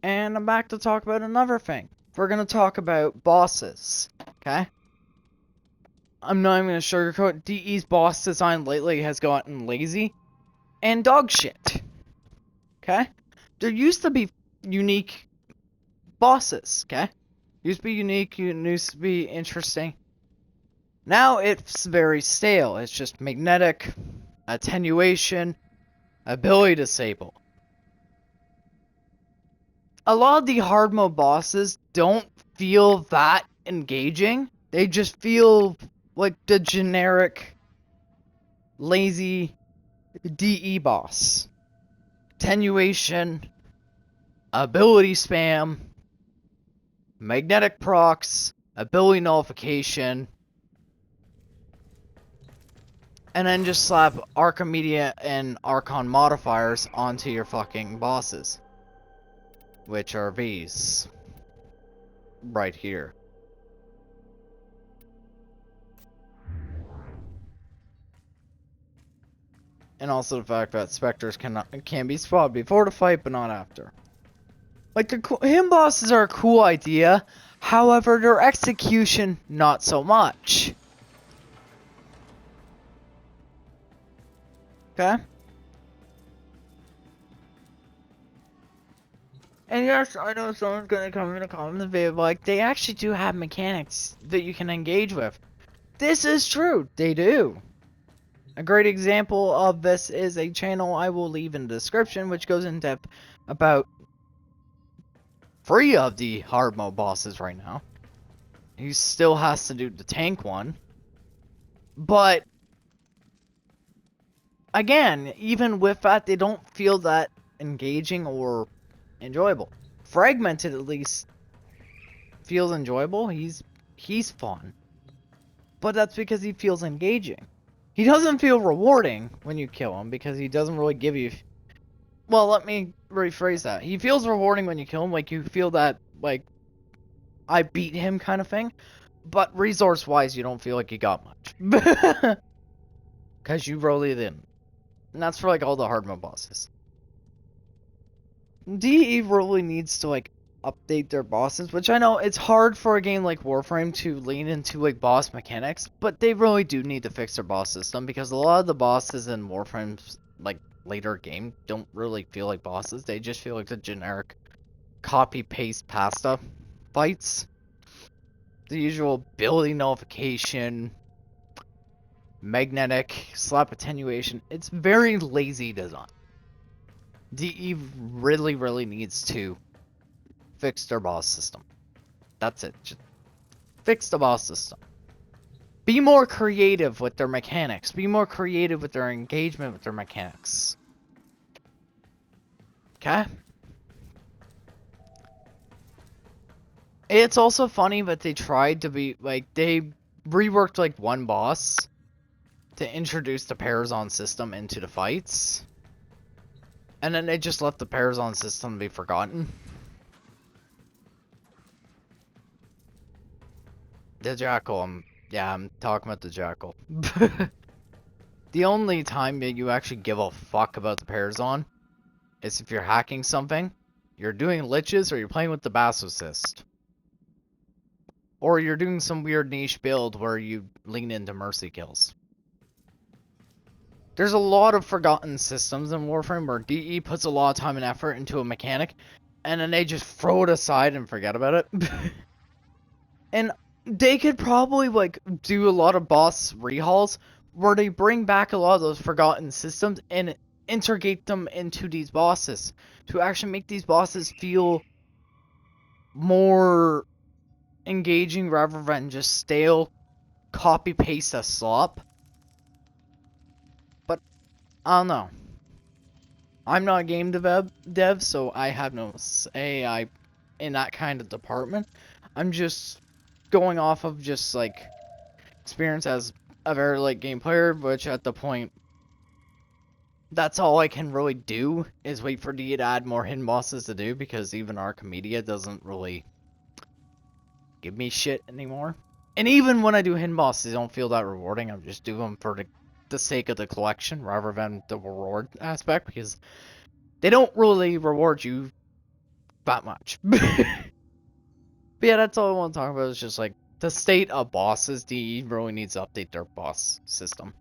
And I'm back to talk about another thing. We're gonna talk about bosses, okay? I'm not even gonna sugarcoat. DE's boss design lately has gotten lazy and dog shit, okay? There used to be unique bosses, okay? Used to be unique, used to be interesting. Now it's very stale. It's just magnetic, attenuation, ability disable. A lot of the hard mode bosses don't feel that engaging. They just feel like the generic, lazy DE boss. Attenuation, ability spam, magnetic procs, ability nullification, and then just slap Archimedia and Archon modifiers onto your fucking bosses. Which are these. Right here. And also the fact that specters can be spotted before the fight, but not after. Like, the him bosses are a cool idea, however, their execution, not so much. Okay? And yes, I know someone's gonna come in a comment video, like, they actually do have mechanics that you can engage with. This is true, they do. A great example of this is a channel I will leave in the description, which goes in depth about 3 of the hard mode bosses right now. He still has to do the tank one. But again, even with that, they don't feel that engaging or enjoyable. Fragmented at least feels enjoyable. He's fun. But that's because he feels engaging. He doesn't feel rewarding when you kill him because he doesn't really give you. Well, let me rephrase that. He feels rewarding when you kill him, like you feel that, like, I beat him kind of thing. But resource-wise, you don't feel like you got much. Because you really didn't. And that's for, like, all the hard mode bosses. DE really needs to, like, update their bosses, which I know it's hard for a game like Warframe to lean into, like, boss mechanics, but they really do need to fix their boss system, because a lot of the bosses in Warframe's, like, later game don't really feel like bosses. They just feel like the generic copy-paste pasta fights. The usual ability nullification, magnetic, slap attenuation. It's very lazy design. DE really needs to fix their boss system. That's it. Just fix the boss system. Be more creative with their mechanics. Be more creative with their engagement with their mechanics. Okay? It's also funny that they tried to be, like, they reworked, like, one boss to introduce the Parazon system into the fights. And then they just left the Parazon system be forgotten. The Jackal, I'm talking about the Jackal. The only time that you actually give a fuck about the Parazon is if you're hacking something, you're doing liches, or you're playing with the Bassocyst. Or you're doing some weird niche build where you lean into mercy kills. There's a lot of forgotten systems in Warframe where DE puts a lot of time and effort into a mechanic, and then they just throw it aside and forget about it. And they could probably, like, do a lot of boss rehauls where they bring back a lot of those forgotten systems and integrate them into these bosses to actually make these bosses feel more engaging rather than just stale copy paste a slop. But I don't know. I'm not a game dev, so I have no say in that kind of department. I'm just going off of just, like, experience as a very late game player, which at the point, that's all I can really do is wait for D to add more hidden bosses to do, because even Archimedia doesn't really give me shit anymore. And even when I do hidden bosses, I don't feel that rewarding. I'm just doing them for the sake of the collection rather than the reward aspect, because they don't really reward you that much. But yeah, that's all I want to talk about. Is just like the state of bosses. DE really needs to update their boss system.